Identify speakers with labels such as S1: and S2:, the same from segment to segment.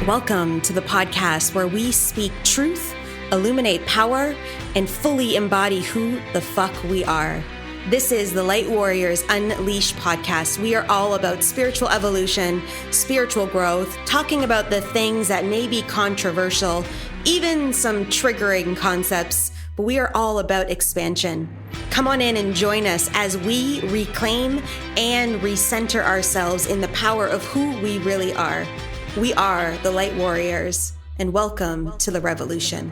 S1: Welcome to the podcast where we speak truth, illuminate power, and fully embody who the fuck we are. This is the Light Warriors Unleashed podcast. We are all about spiritual evolution, spiritual growth, talking about the things that may be controversial, even some triggering concepts, but we are all about expansion. Come on in and join us as we reclaim and recenter ourselves in the power of who we really are. We are the Light Warriors, and welcome to the revolution.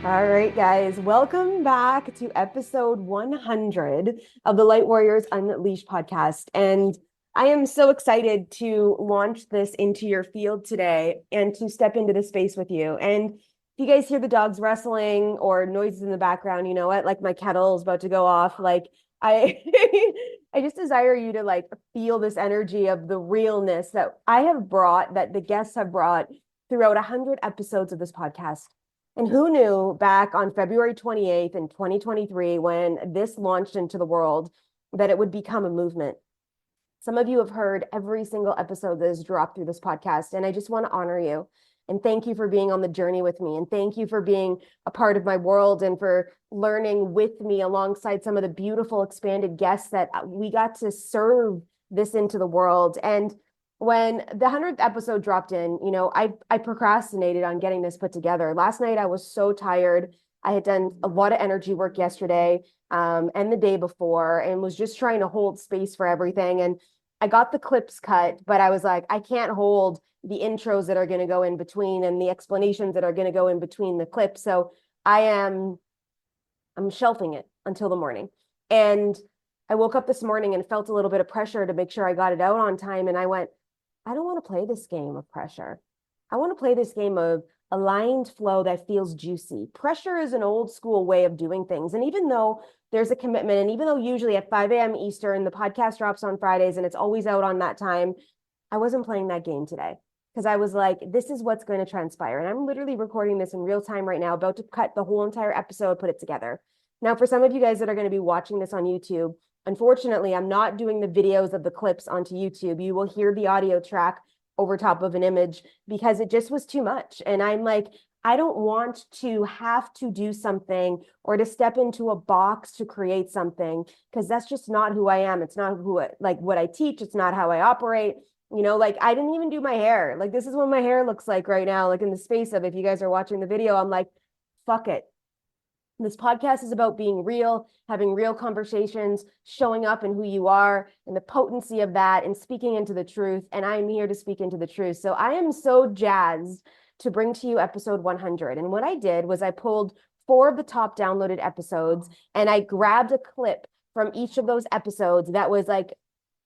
S2: All right, guys, welcome back to episode 100 of the Light Warriors Unleashed podcast. And I am so excited to launch this into your field today and to step into the space with you. And if you guys hear the dogs wrestling or noises in the background, you know what, like my kettle is about to go off, like I I just desire you to like feel this energy of the realness that I have brought, that the guests have brought throughout 100 episodes of this podcast. And who knew back on February 28th in 2023, when this launched into the world, that it would become a movement. Some of you have heard every single episode that has dropped through this podcast, and I just want to honor you. And thank you for being on the journey with me. And thank you for being a part of my world and for learning with me alongside some of the beautiful expanded guests that we got to serve this into the world. And when the 100th episode dropped in, you know, I procrastinated on getting this put together. Last night, I was so tired. I had done a lot of energy work yesterday and the day before, and was just trying to hold space for everything. And I got the clips cut, but I was like, I can't hold the intros that are going to go in between and the explanations that are going to go in between the clips. So I'm shelving it until the morning. And I woke up this morning and felt a little bit of pressure to make sure I got it out on time. And I went, I don't want to play this game of pressure. I want to play this game of aligned flow that feels juicy. Pressure is an old school way of doing things. And even though there's a commitment, and even though usually at 5 a.m. Eastern, the podcast drops on Fridays and it's always out on that time, I wasn't playing that game today because I was like, this is what's going to transpire. And I'm literally recording this in real time right now, about to cut the whole entire episode, put it together. Now, for some of you guys that are going to be watching this on YouTube, unfortunately, I'm not doing the videos of the clips onto YouTube. You will hear the audio track over top of an image because it just was too much. And I'm like, I don't want to have to do something or to step into a box to create something, because that's just not who I am. It's not like what I teach. It's not how I operate. You know, like I didn't even do my hair. Like this is what my hair looks like right now. Like in the space of, if you guys are watching the video, I'm like, fuck it. This podcast is about being real, having real conversations, showing up in who you are and the potency of that, and speaking into the truth. And I'm here to speak into the truth. So I am so jazzed to bring to you episode 100. And what I did was I pulled 4 of the top downloaded episodes and I grabbed a clip from each of those episodes that was like,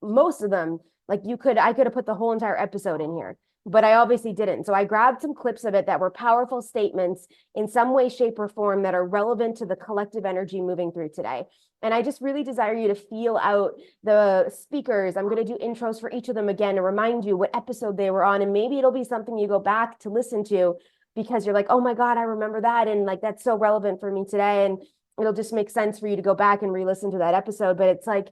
S2: most of them, like I could have put the whole entire episode in here, but I obviously didn't. So I grabbed some clips of it that were powerful statements in some way, shape, or form that are relevant to the collective energy moving through today. And I just really desire you to feel out the speakers. I'm going to do intros for each of them again to remind you what episode they were on. And maybe it'll be something you go back to listen to because you're like, oh my God, I remember that. And like, that's so relevant for me today. And it'll just make sense for you to go back and re-listen to that episode. But it's like,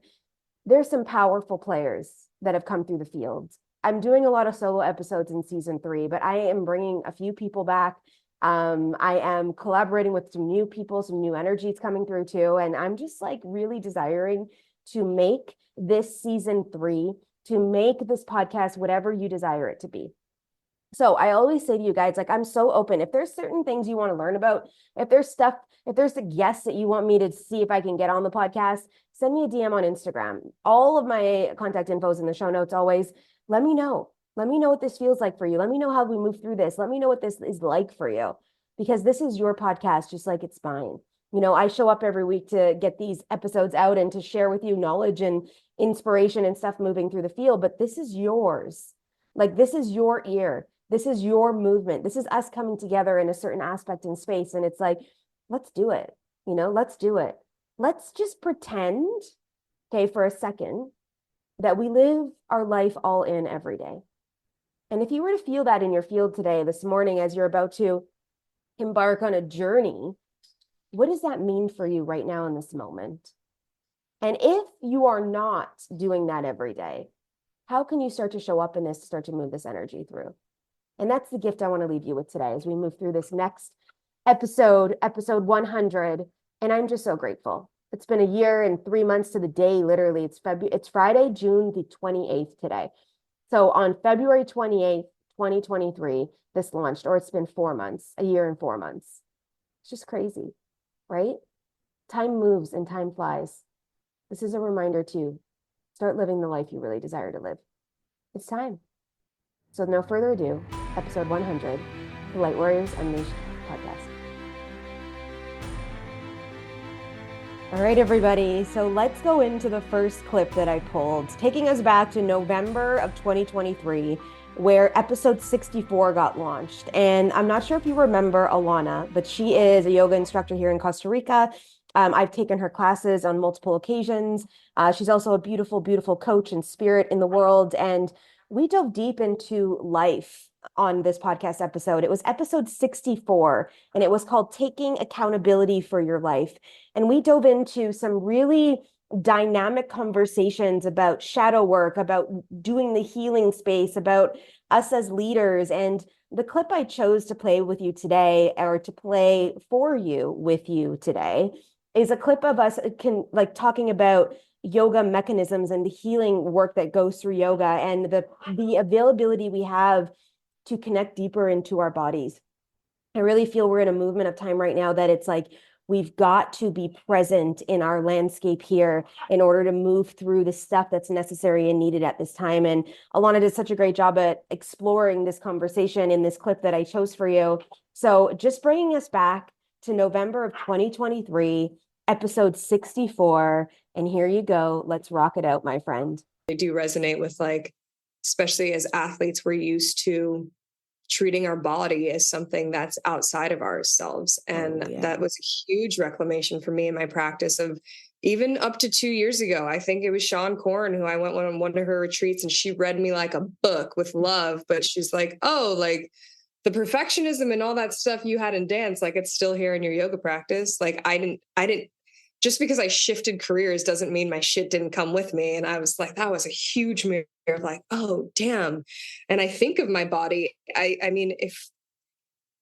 S2: there's some powerful players that have come through the field. I'm doing a lot of solo episodes in season 3, but I am bringing a few people back. I am collaborating with some new people, some new energies coming through too. And I'm just like really desiring to make this season 3, to make this podcast whatever you desire it to be. So I always say to you guys, like, I'm so open. If there's certain things you want to learn about, if there's a guest that you want me to see if I can get on the podcast, send me a DM on Instagram. All of my contact info is in the show notes always. Let me know. Let me know what this feels like for you. Let me know how we move through this. Let me know what this is like for you, because this is your podcast, just like it's mine. You know, I show up every week to get these episodes out and to share with you knowledge and inspiration and stuff moving through the field. But this is yours. Like, this is your ear. This is your movement. This is us coming together in a certain aspect in space. And it's like, let's do it. You know, let's do it. Let's just pretend, okay, for a second, that we live our life all in every day. And if you were to feel that in your field today, this morning, as you're about to embark on a journey, what does that mean for you right now in this moment? And if you are not doing that every day, how can you start to show up in this, start to move this energy through? And that's the gift I want to leave you with today as we move through this next episode 100. And I'm just so grateful. It's been a year and 3 months to the day, literally. It's Friday, June the 28th today. So on February 28th, 2023, this launched, or it's been 4 months, a year and 4 months. It's just crazy, right? Time moves and time flies. This is a reminder to start living the life you really desire to live. It's time. So no further ado, episode 100, the Light Warriors Unleashed podcast. All right, everybody. So let's go into the first clip that I pulled, taking us back to November of 2023, where episode 64 got launched. And I'm not sure if you remember Alana, but she is a yoga instructor here in Costa Rica. I've taken her classes on multiple occasions. She's also a beautiful, beautiful coach and spirit in the world. And we dove deep into life on this podcast episode. It was episode 64, and it was called Taking Accountability for Your Life. And we dove into some really dynamic conversations about shadow work, about doing the healing space, about us as leaders. And the clip I chose to play with you today, or to play for you with you today, is a clip of us talking about yoga mechanisms and the healing work that goes through yoga and the availability we have to connect deeper into our bodies. I really feel we're in a movement of time right now that it's like we've got to be present in our landscape here in order to move through the stuff that's necessary and needed at this time. And Alana did such a great job at exploring this conversation in this clip that I chose for you. So just bringing us back to November of 2023, episode 64. And here you go. Let's rock it out, my friend.
S3: I do resonate with, like, especially as athletes, we're used to treating our body as something that's outside of ourselves. And that was a huge reclamation for me in my practice of even up to 2 years ago. I think it was Sean Corn who I went on one of her retreats, and she read me like a book with love, but she's like, oh, like the perfectionism and all that stuff you had in dance, like it's still here in your yoga practice. Like I didn't, just because I shifted careers doesn't mean my shit didn't come with me. And I was like, that was a huge mirror, like, oh, damn. And I think of my body. I mean, if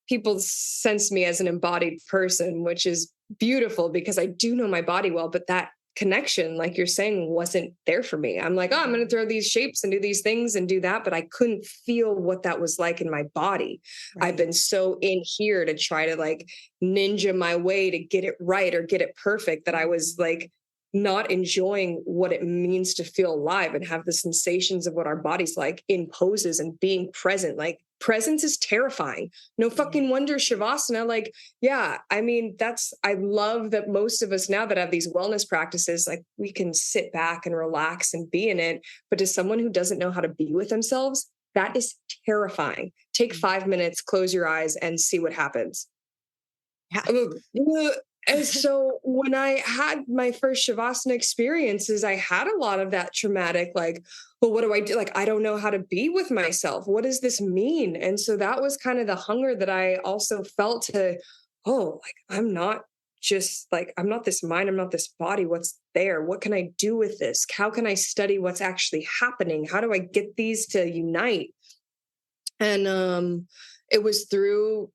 S3: people sense me as an embodied person, which is beautiful because I do know my body well, but that connection, like you're saying, wasn't there for me. I'm like, oh, I'm going to throw these shapes and do these things and do that. But I couldn't feel what that was like in my body. Right. I've been so in here to try to like ninja my way to get it right or get it perfect that I was like not enjoying what it means to feel alive and have the sensations of what our body's like in poses and being present. Like presence is terrifying. No fucking wonder Shavasana. Like, yeah, I mean, I love that most of us now that have these wellness practices, like we can sit back and relax and be in it. But to someone who doesn't know how to be with themselves, that is terrifying. Take 5 minutes, close your eyes and see what happens. And so when I had my first Shavasana experiences, I had a lot of that traumatic, like, well, what do I do? Like, I don't know how to be with myself. What does this mean? And so that was kind of the hunger that I also felt to, oh, like, I'm not this mind. I'm not this body. What's there? What can I do with this? How can I study what's actually happening? How do I get these to unite? And it was through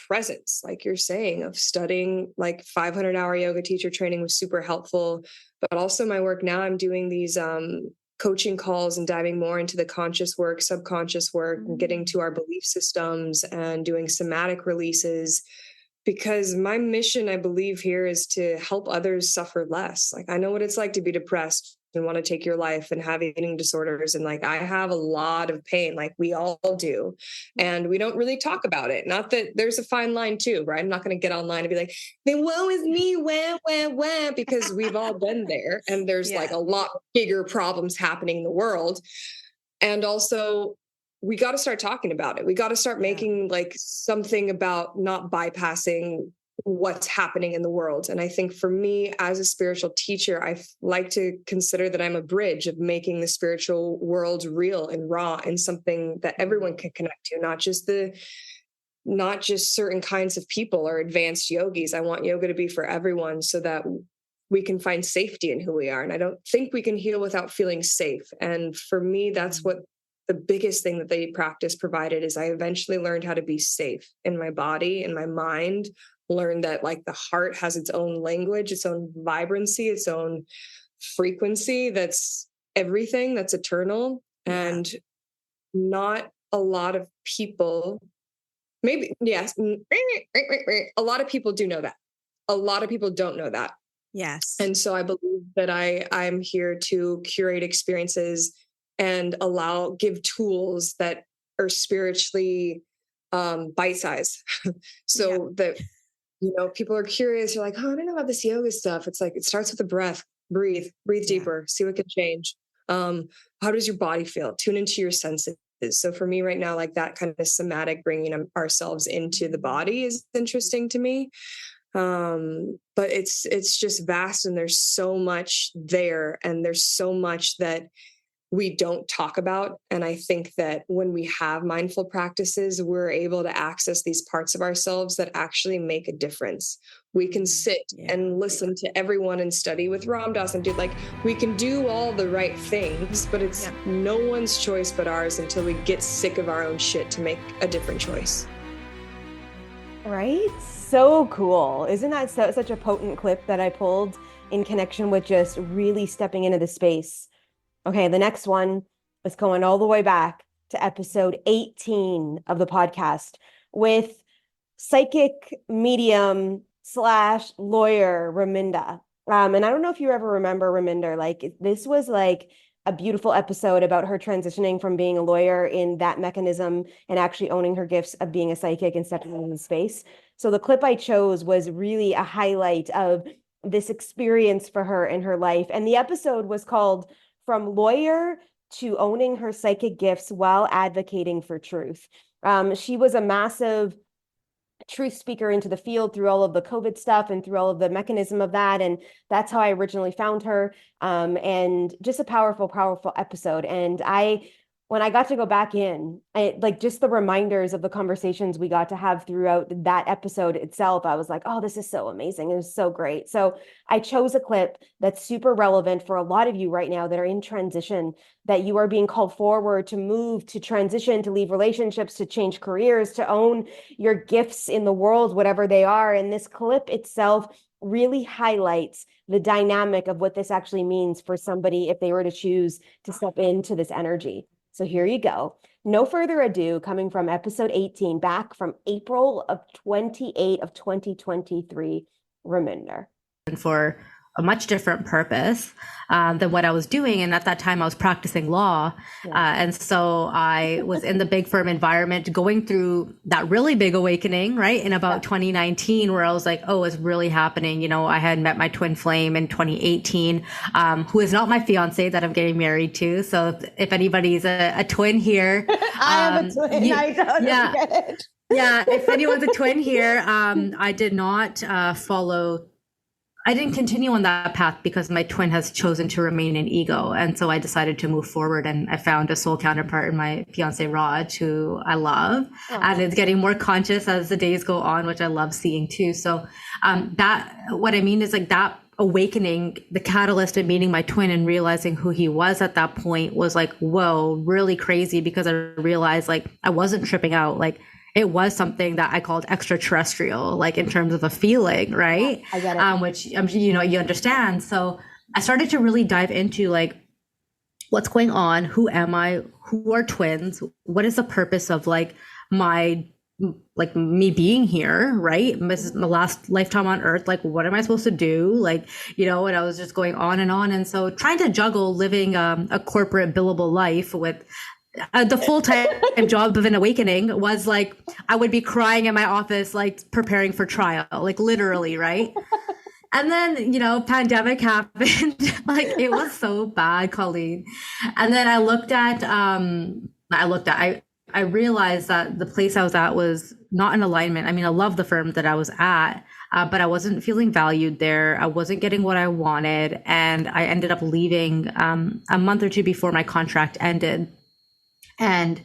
S3: presence, like you're saying, of studying. Like 500-hour yoga teacher training was super helpful, but also my work now, I'm doing these coaching calls and diving more into the conscious work, subconscious work, and getting to our belief systems and doing somatic releases, because my mission, I believe, here is to help others suffer less. Like I know what it's like to be depressed and want to take your life and have eating disorders. And like, I have a lot of pain, like we all do. And we don't really talk about it. Not that there's a fine line too, right? I'm not going to get online and be like, then woe is me, wah, because we've all been there. And there's like a lot bigger problems happening in the world. And also we got to start talking about it. We got to start making like something about not bypassing what's happening in the world. And I think for me as a spiritual teacher, I like to consider that I'm a bridge of making the spiritual world real and raw and something that everyone can connect to, not just certain kinds of people or advanced yogis. I want yoga to be for everyone so that we can find safety in who we are. And I don't think we can heal without feeling safe. And for me, that's what the biggest thing that the practice provided is I eventually learned how to be safe in my body, in my mind, learned that like the heart has its own language, its own vibrancy, its own frequency. That's everything, that's eternal. Yeah. And not a lot of people, maybe, yes, a lot of people do know that. A lot of people don't know that.
S1: Yes.
S3: And so I believe that I'm here to curate experiences and give tools that are spiritually bite-sized. So that, people are curious. You're like, oh, I don't know about this yoga stuff. It's like, it starts with the breath, breathe deeper, see what can change. How does your body feel? Tune into your senses. So for me right now, like that kind of somatic bringing ourselves into the body is interesting to me. But it's just vast, and there's so much there, and there's so much that we don't talk about. And I think that when we have mindful practices, we're able to access these parts of ourselves that actually make a difference. We can sit and listen to everyone and study with Ram Dass and we can do all the right things, but it's no one's choice but ours until we get sick of our own shit to make a different choice.
S2: Right? So cool. Isn't that such a potent clip that I pulled in connection with just really stepping into the space? Okay, the next one is going all the way back to episode 18 of the podcast with psychic medium / lawyer Raminer. And I don't know if you ever remember Raminer. This was like a beautiful episode about her transitioning from being a lawyer in that mechanism and actually owning her gifts of being a psychic and stepping into the space. So the clip I chose was really a highlight of this experience for her in her life. And the episode was called From Lawyer to Owning Her Psychic Gifts While Advocating for Truth. She was a massive truth speaker into the field through all of the COVID stuff and through all of the mechanism of that. And that's how I originally found her. And just a powerful, powerful episode. And when I got to go back in, just the reminders of the conversations we got to have throughout that episode itself, I was like, oh, this is so amazing. It was so great. So I chose a clip that's super relevant for a lot of you right now that are in transition, that you are being called forward to move, to transition, to leave relationships, to change careers, to own your gifts in the world, whatever they are. And this clip itself really highlights the dynamic of what this actually means for somebody if they were to choose to step into this energy. So here you go. No further ado, coming from episode 18, back from April of 28 of 2023, Raminer.
S4: For a much different purpose than what I was doing. And at that time I was practicing law. And so I was in the big firm environment going through that really big awakening, right? In about 2019, where I was like, oh, it's really happening. I had met my twin flame in 2018, who is not my fiance that I'm getting married to. So if anybody's a twin here.
S2: I am a twin. I don't get it.
S4: Yeah. If anyone's a twin here, I did not I didn't continue on that path because my twin has chosen to remain in ego. And so I decided to move forward, and I found a soul counterpart in my fiance, Raj, who I love. And it's getting more conscious as the days go on, which I love seeing too. So what I mean is that awakening, the catalyst of meeting my twin and realizing who he was at that point was whoa, really crazy, because I realized I wasn't tripping out. It was something that I called extraterrestrial, in terms of a feeling, right?
S2: Yeah, I get it.
S4: Which, you understand. So I started to really dive into what's going on? Who am I? Who are twins? What is the purpose of my me being here, right? This is my last lifetime on earth. What am I supposed to do? And I was just going on. And so trying to juggle living a corporate billable life with the full-time job of an awakening was I would be crying in my office, preparing for trial, literally, right? And then, pandemic happened. It was so bad, Colleen. And then I realized that the place I was at was not in alignment. I mean, I love the firm that I was at, but I wasn't feeling valued there. I wasn't getting what I wanted. And I ended up leaving a month or two before my contract ended. And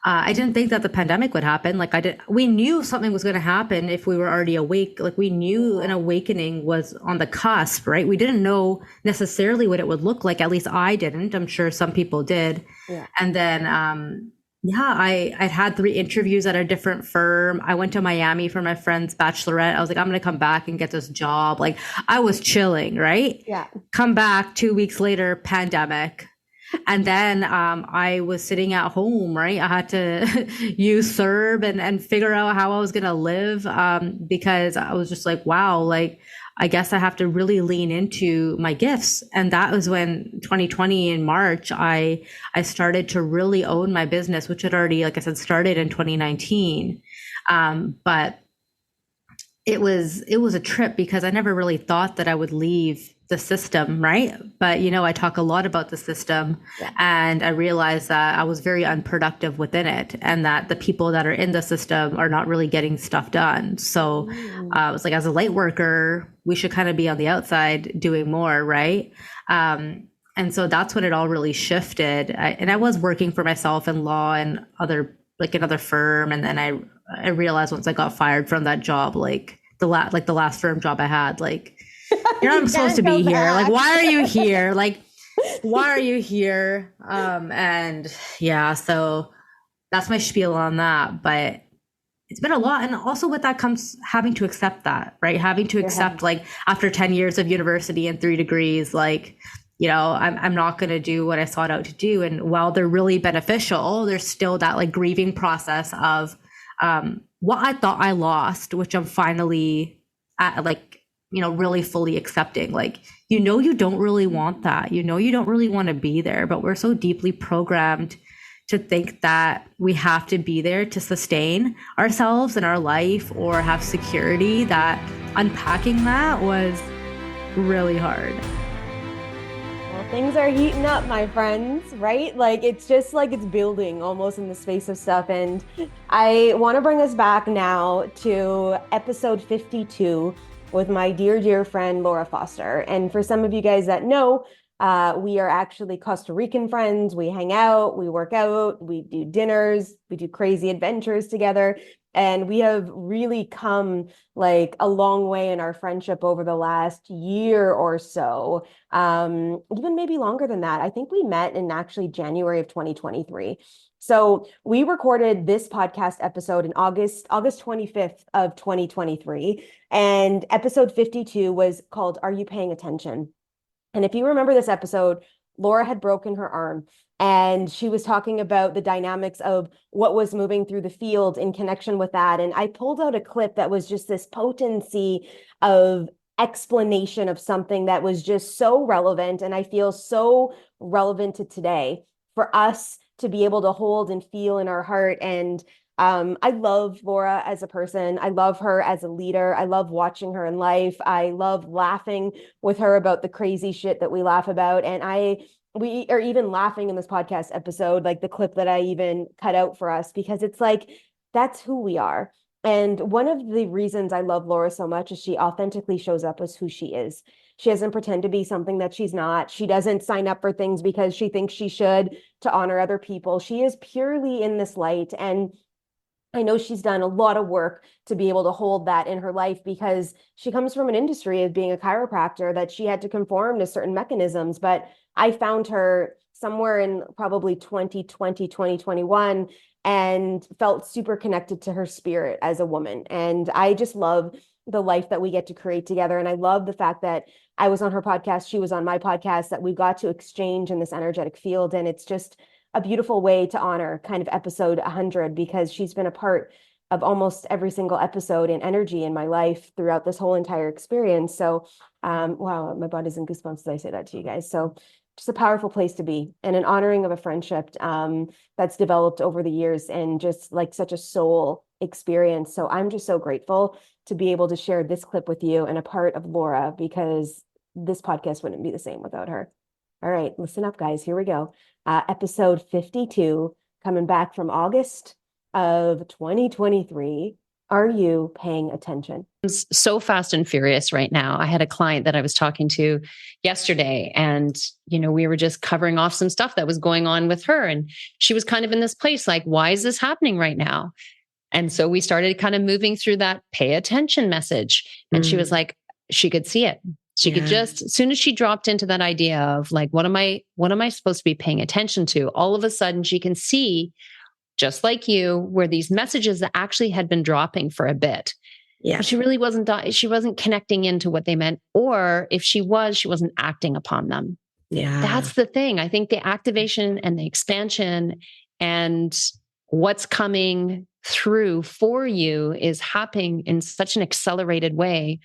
S4: I didn't think that the pandemic would happen. Like we knew something was going to happen if we were already awake. Like we knew an awakening was on the cusp, right? We didn't know necessarily what it would look like. At least I didn't. I'm sure some people did.
S2: Yeah.
S4: And then, I'd had 3 interviews at a different firm. I went to Miami for my friend's bachelorette. I was like, I'm going to come back and get this job. Like I was chilling, right?
S2: Yeah.
S4: Come back 2 weeks later, pandemic. And then I was sitting at home, right? I had to use CERB and figure out how I was going to live because I was just like, wow, like, I guess I have to really lean into my gifts. And that was when 2020 in March, I started to really own my business, which had already, like I said, started in 2019. But it was a trip because I never really thought that I would leave the system, right? But I talk a lot about the system, and I realized that I was very unproductive within it, and that the people that are in the system are not really getting stuff done. So I was like, as a light worker, we should kind of be on the outside doing more, right? And so that's when it all really shifted. And I was working for myself in law and another firm, and then I realized once I got fired from that job, like the last firm job I had, like, you're not supposed to be here. Like, why are you here? Like, why are you here? And yeah, so that's my spiel on that. But it's been a lot. And also with that comes having to accept that, right? Having to accept, like, after 10 years of university and 3 degrees, like, I'm not going to do what I sought out to do. And while they're really beneficial, there's still that like grieving process of what I thought I lost, which I'm finally at, like, really fully accepting. Like, you don't really want that. You don't really want to be there, but we're so deeply programmed to think that we have to be there to sustain ourselves and our life or have security, that unpacking that was really hard.
S2: Well, things are heating up, my friends, right? Like, it's just like it's building almost in the space of stuff. And I want to bring us back now to episode 52 with my dear, dear friend, Laura Foster. And for some of you guys that know, we are actually Costa Rican friends. We hang out, we work out, we do dinners, we do crazy adventures together. And we have really come like a long way in our friendship over the last year or so, even maybe longer than that. I think we met in actually January of 2023. So we recorded this podcast episode in August 25th of 2023. And episode 52 was called, Are You Paying Attention? And if you remember this episode, Laura had broken her arm, and she was talking about the dynamics of what was moving through the field in connection with that. And I pulled out a clip that was just this potency of explanation of something that was just so relevant. And I feel so relevant to today for us to be able to hold and feel in our heart. And I love Laura as a person. I love her as a leader. I love watching her in life. I love laughing with her about the crazy shit that we laugh about. And we are even laughing in this podcast episode, like the clip that I even cut out for us, because it's like, that's who we are. And one of the reasons I love Laura so much is she authentically shows up as who she is. She doesn't pretend to be something that she's not. She doesn't sign up for things because she thinks she should to honor other people. She is purely in this light. And I know she's done a lot of work to be able to hold that in her life, because she comes from an industry of being a chiropractor that she had to conform to certain mechanisms. But I found her somewhere in probably 2020, 2021, and felt super connected to her spirit as a woman. And I just love the life that we get to create together. And I love the fact that I was on her podcast, she was on my podcast, that we got to exchange in this energetic field. And it's just a beautiful way to honor kind of episode 100, because she's been a part of almost every single episode and energy in my life throughout this whole entire experience. So, wow, my body's in goosebumps as I say that to you guys. So just a powerful place to be, and an honoring of a friendship that's developed over the years, and just like such a soul experience. So I'm just so grateful to be able to share this clip with you and a part of Laura, because this podcast wouldn't be the same without her. All right, listen up, guys. Here we go. Episode 52, coming back from August of 2023. Are you paying attention?
S5: It's so fast and furious right now. I had a client that I was talking to yesterday, and, we were just covering off some stuff that was going on with her. And she was kind of in this place like, why is this happening right now? And so we started kind of moving through that pay attention message. And she was like, she could see it. She could just, as soon as she dropped into that idea of like, what am I supposed to be paying attention to? All of a sudden she can see, just like you, where these messages that actually had been dropping for a bit. Yeah. But she really wasn't connecting into what they meant. Or if she wasn't acting upon them. Yeah. That's the thing. I think the activation and the expansion and what's coming through for you is happening in such an accelerated way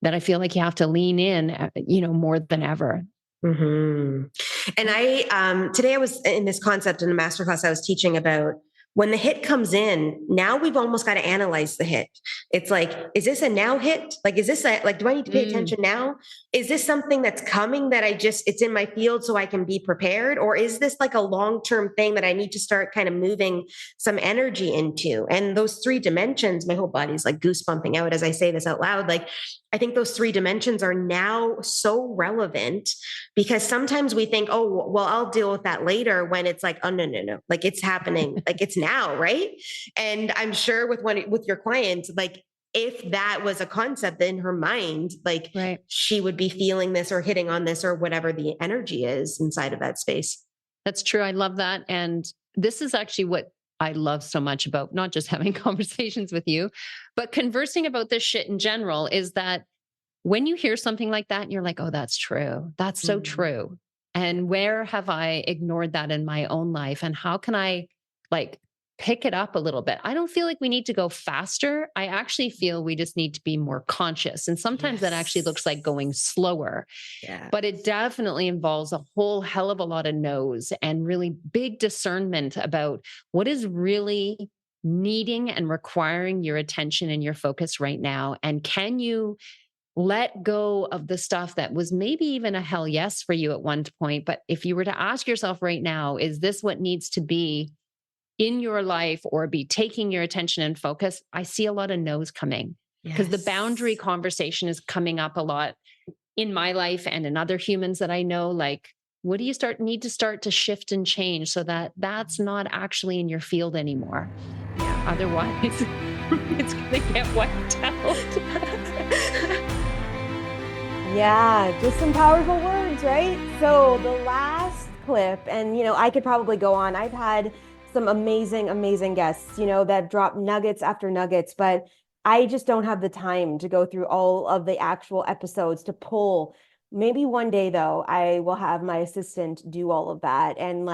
S5: that I feel like you have to lean in, more than ever.
S1: Mm-hmm. And I, today I was in this concept in a masterclass I was teaching about when the hit comes in, now we've almost got to analyze the hit. It's like, is this a now hit? Like, is this do I need to pay attention now? Is this something that's coming that it's in my field so I can be prepared? Or is this like a long-term thing that I need to start kind of moving some energy into? And those 3 dimensions, my whole body's like goosebumping out as I say this out loud. Like, I think those 3 dimensions are now so relevant because sometimes we think, oh, well, I'll deal with that later, when it's like, oh, no. Like, it's happening. Like, it's now. Right. And I'm sure with your client, like, if that was a concept in her mind, like she would be feeling this or hitting on this or whatever the energy is inside of that space.
S5: That's true. I love that. And this is actually what I love so much about not just having conversations with you, but conversing about this shit in general, is that when you hear something like that, you're like, oh, that's true. That's so true. And where have I ignored that in my own life? And how can I pick it up a little bit? I don't feel like we need to go faster. I actually feel we just need to be more conscious. And sometimes that actually looks like going slower. Yeah. But it definitely involves a whole hell of a lot of no's and really big discernment about what is really needing and requiring your attention and your focus right now. And can you let go of the stuff that was maybe even a hell yes for you at one point? But if you were to ask yourself right now, is this what needs to be in your life or be taking your attention and focus? I see a lot of no's coming because the boundary conversation is coming up a lot in my life and in other humans that I know. Like, what do you need to start to shift and change so that that's not actually in your field anymore? Yeah. Otherwise, it's going to get wiped out.
S2: Yeah, just some powerful words, right? So the last clip, and I could probably go on. I've had some amazing guests, that drop nuggets after nuggets, but I just don't have the time to go through all of the actual episodes to pull. Maybe one day though, I will have my assistant do all of that and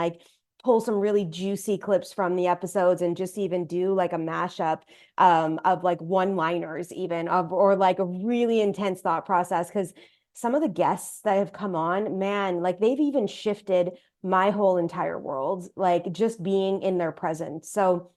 S2: pull some really juicy clips from the episodes and just even do a mashup of one-liners even or a really intense thought process. Because some of the guests that have come on, man, they've even shifted my whole entire world, just being in their presence. So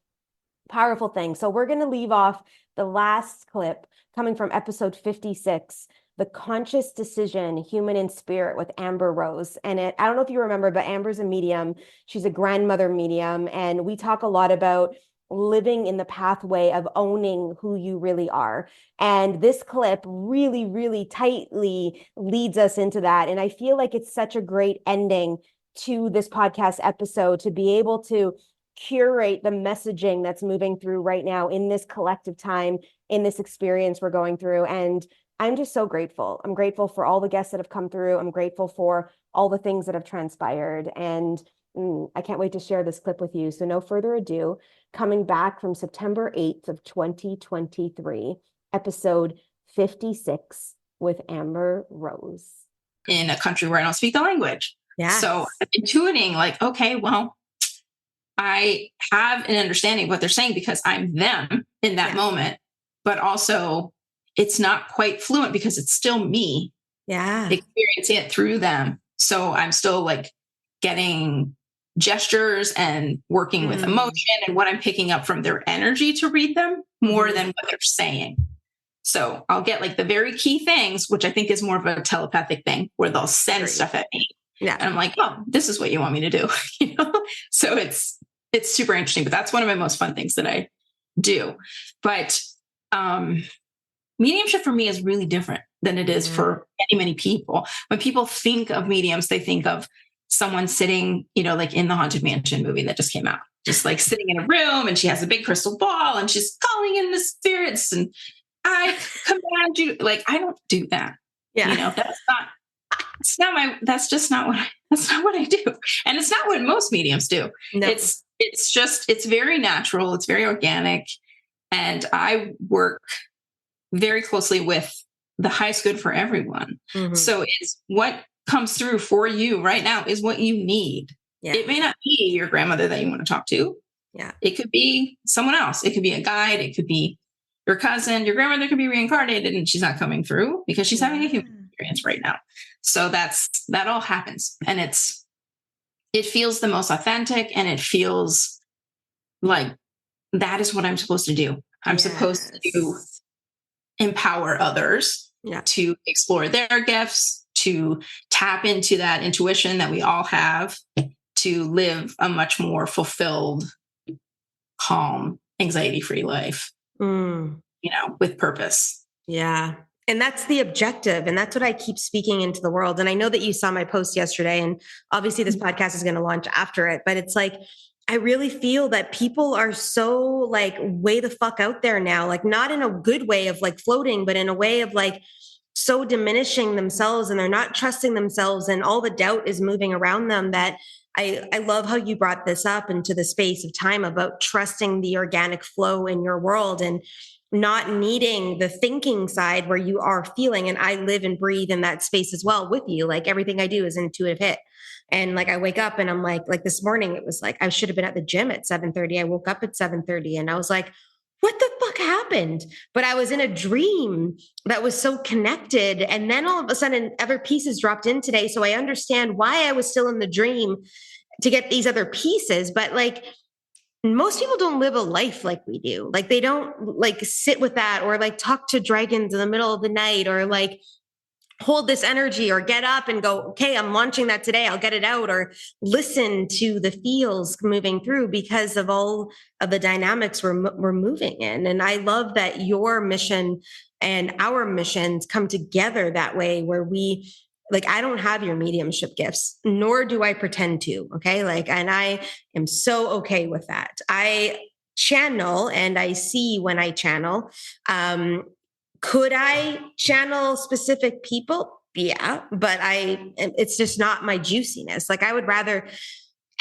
S2: powerful thing. So we're going to leave off the last clip coming from episode 56, The Conscious Decision, Human in Spirit, with Amber Rose. And I don't know if you remember, but Amber's a medium. She's a grandmother medium. And we talk a lot about living in the pathway of owning who you really are. And this clip really, really tightly leads us into that. And I feel like it's such a great ending to this podcast episode to be able to curate the messaging that's moving through right now in this collective time, in this experience we're going through. And I'm just so grateful. I'm grateful for all the guests that have come through. I'm grateful for all the things that have transpired. And I can't wait to share this clip with you. So no further ado, coming back from September 8th of 2023, episode 56 with Amber Rose.
S6: In a country where I don't speak the language.
S1: Yeah.
S6: So I'm intuiting okay, well, I have an understanding of what they're saying because I'm them in that moment, but also it's not quite fluent because it's still me experiencing it through them. So I'm still getting gestures and working with emotion and what I'm picking up from their energy to read them more than what they're saying. So I'll get the very key things, which I think is more of a telepathic thing where they'll send stuff at me. Yeah. And I'm like, oh, this is what you want me to do. So it's super interesting, but that's one of my most fun things that I do. But mediumship for me is really different than it is for many, many people. When people think of mediums, they think of someone sitting, like in the Haunted Mansion movie that just came out, just like sitting in a room, and she has a big crystal ball and she's calling in the spirits and I command you. Like, I don't do that.
S2: Yeah.
S6: That's not what I do. And it's not what most mediums do.
S2: No.
S6: It's very natural. It's very organic. And I work very closely with the highest good for everyone. Mm-hmm. So it's what comes through for you right now is what you need. Yeah. It may not be your grandmother that you want to talk to.
S2: Yeah.
S6: It could be someone else. It could be a guide. It could be your cousin. Your grandmother could be reincarnated and she's not coming through because she's having a human experience right now. So that all happens. And it feels the most authentic, and it feels like that is what I'm supposed to do. I'm supposed to empower others to explore their gifts, to tap into that intuition that we all have, to live a much more fulfilled, calm, anxiety-free life, with purpose.
S2: Yeah. And that's the objective. And that's what I keep speaking into the world. And I know that you saw my post yesterday, and obviously this podcast is going to launch after it, but it's like, I really feel that people are so like way the fuck out there now, like not in a good way of like floating, but in a way of like so diminishing themselves, and they're not trusting themselves, and all the doubt is moving around them. That I love how you brought this up into the space of time about trusting the organic flow in your world and not needing the thinking side where you are feeling. And I live and breathe in that space as well with you. Like everything I do is an intuitive hit. And like, I wake up and I'm like this morning, it was like, I should have been at the gym at 7:30. I woke up at 7:30 and I was like, what the fuck happened? But I was in a dream that was so connected. And then all of a sudden other pieces dropped in today. So I understand why I was still in the dream to get these other pieces. But like, most people don't live a life like we do. Like they don't like sit with that or like talk to dragons in the middle of the night or like hold this energy or get up and go, okay, I'm launching that today. I'll get it out, or listen to the feels moving through because of all of the dynamics we're moving in. And I love that your mission and our missions come together that way, where we like, I don't have your mediumship gifts, nor do I pretend to. Okay. Like, and I am so okay with that. I channel and I see when I channel. Could I channel specific people? Yeah, but it's just not my juiciness. Like I would rather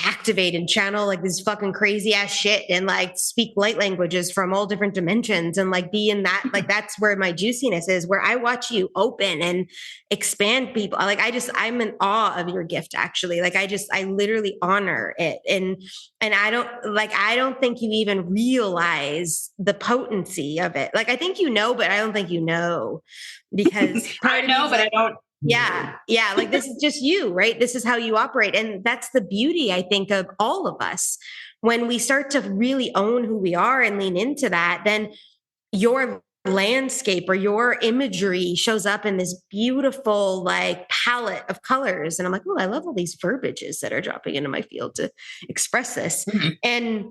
S2: activate and channel like this fucking crazy ass shit and like speak light languages from all different dimensions and like be in that, like that's where my juiciness is, where I watch you open and expand people. Like I'm in awe of your gift, actually. Like I literally honor it. And I don't think you even realize the potency of it. Like I think you know, but I don't think you know, because
S6: I know, but I don't.
S2: Yeah. Yeah. Like this is just you, right? This is how you operate. And that's the beauty, I think, of all of us. When we start to really own who we are and lean into that, then your landscape or your imagery shows up in this beautiful like palette of colors. And I'm like, oh, I love all these verbiages that are dropping into my field to express this. Mm-hmm. And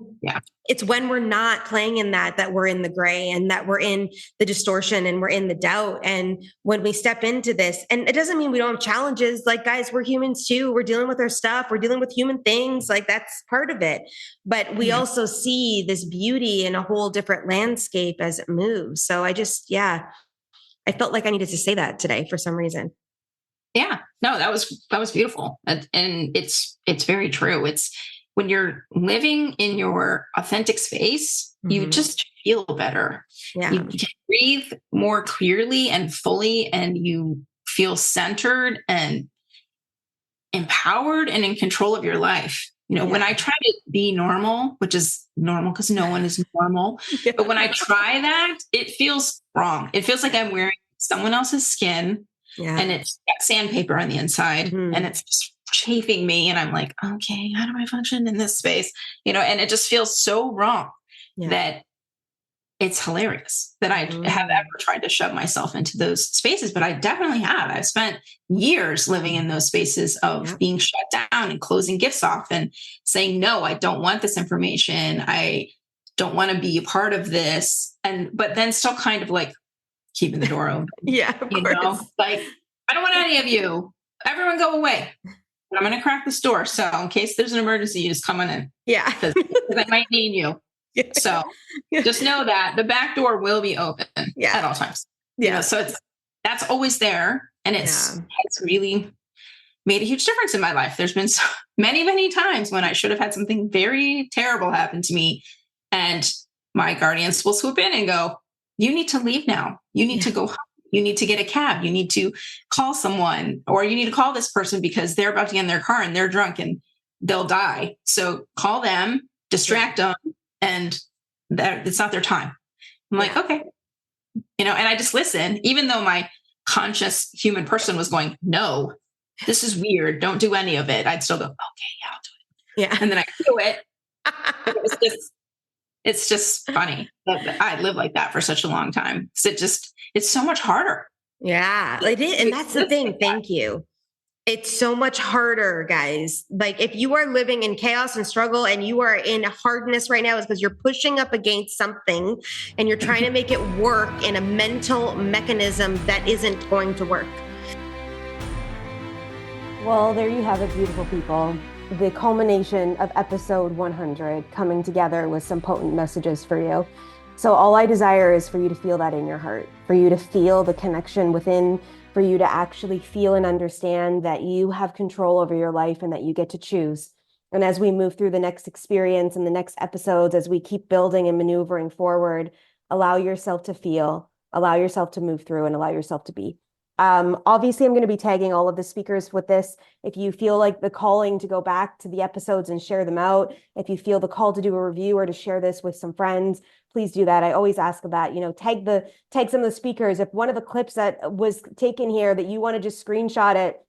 S2: it's when we're not playing in that we're in the gray and that we're in the distortion and we're in the doubt. And when we step into this, and it doesn't mean we don't have challenges, like guys, we're humans too. We're dealing with our stuff. We're dealing with human things. Like that's part of it. But we also see this beauty in a whole different landscape as it moves. So I felt like I needed to say that today for some reason.
S6: Yeah, no, that was beautiful. And it's very true. It's when you're living in your authentic space, you just feel better. Yeah. You can breathe more clearly and fully, and you feel centered and empowered and in control of your life. When I try to be normal, which is normal because no one is normal, but when I try that, it feels wrong. It feels like I'm wearing someone else's skin and it's got sandpaper on the inside and it's just chafing me. And I'm like, okay, how do I function in this space? And it just feels so wrong that it's hilarious that I have ever tried to shove myself into those spaces, but I definitely have. I've spent years living in those spaces of being shut down and closing gifts off and saying, no, I don't want this information. I don't want to be a part of this. But then still kind of like keeping the door open.
S2: Yeah, of course.
S6: Like, I don't want any of you. Everyone go away. I'm going to crack this door. So in case there's an emergency, you just come on in.
S2: Yeah.
S6: Because I might need you.
S2: Yeah.
S6: So just know that the back door will be open at all times.
S2: Yeah.
S6: So that's always there. And it's really made a huge difference in my life. There's been so many, many times when I should have had something very terrible happen to me. And my guardians will swoop in and go, you need to leave now. You need to go home. You need to get a cab. You need to call someone, or you need to call this person because they're about to get in their car and they're drunk and they'll die. So call them, distract them, and it's not their time. I'm like, okay. And I just listen, even though my conscious human person was going, no, this is weird. Don't do any of it. I'd still go, okay, yeah, I'll do it. Yeah. And then I do it. It's just funny that I lived like that for such a long time. It's so much harder.
S2: Yeah, it is. And that's the thing. Thank you. It's so much harder, guys. Like if you are living in chaos and struggle and you are in hardness right now, is because you're pushing up against something and you're trying to make it work in a mental mechanism that isn't going to work. Well, there you have it, beautiful people. The culmination of episode 100 coming together with some potent messages for you. So all I desire is for you to feel that in your heart, for you to feel the connection within, for you to actually feel and understand that you have control over your life and that you get to choose. And as we move through the next experience and the next episodes, as we keep building and maneuvering forward, allow yourself to feel, allow yourself to move through, and allow yourself to be. Obviously, I'm going to be tagging all of the speakers with this. If you feel like the calling to go back to the episodes and share them out, if you feel the call to do a review or to share this with some friends, please do that. I always ask that, tag some of the speakers. If one of the clips that was taken here that you want to just screenshot it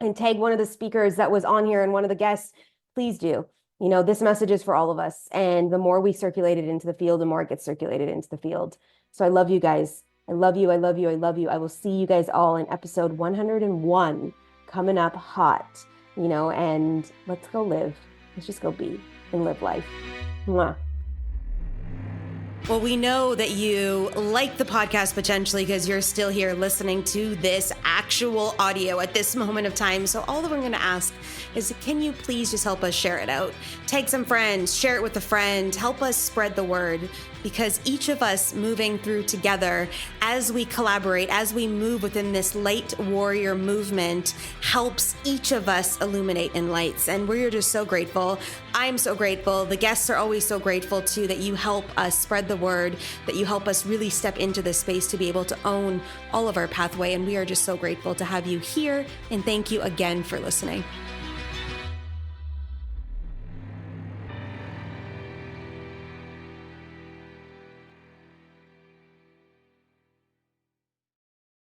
S2: and tag one of the speakers that was on here and one of the guests, please do. This message is for all of us. And the more we circulate it into the field, the more it gets circulated into the field. So I love you guys. I love you. I love you. I love you. I will see you guys all in episode 101 coming up hot, and let's go live. Let's just go be and live life. Mwah.
S1: Well, we know that you like the podcast potentially because you're still here listening to this actual audio at this moment of time. So all that we're going to ask is, can you please just help us share it out? Tag some friends, share it with a friend, help us spread the word, because each of us moving through together as we collaborate, as we move within this light warrior movement, helps each of us illuminate in lights. And we're just so grateful. I'm so grateful. The guests are always so grateful too, that you help us spread the word, that you help us really step into this space to be able to own all of our pathway. And we are just so grateful to have you here. And thank you again for listening.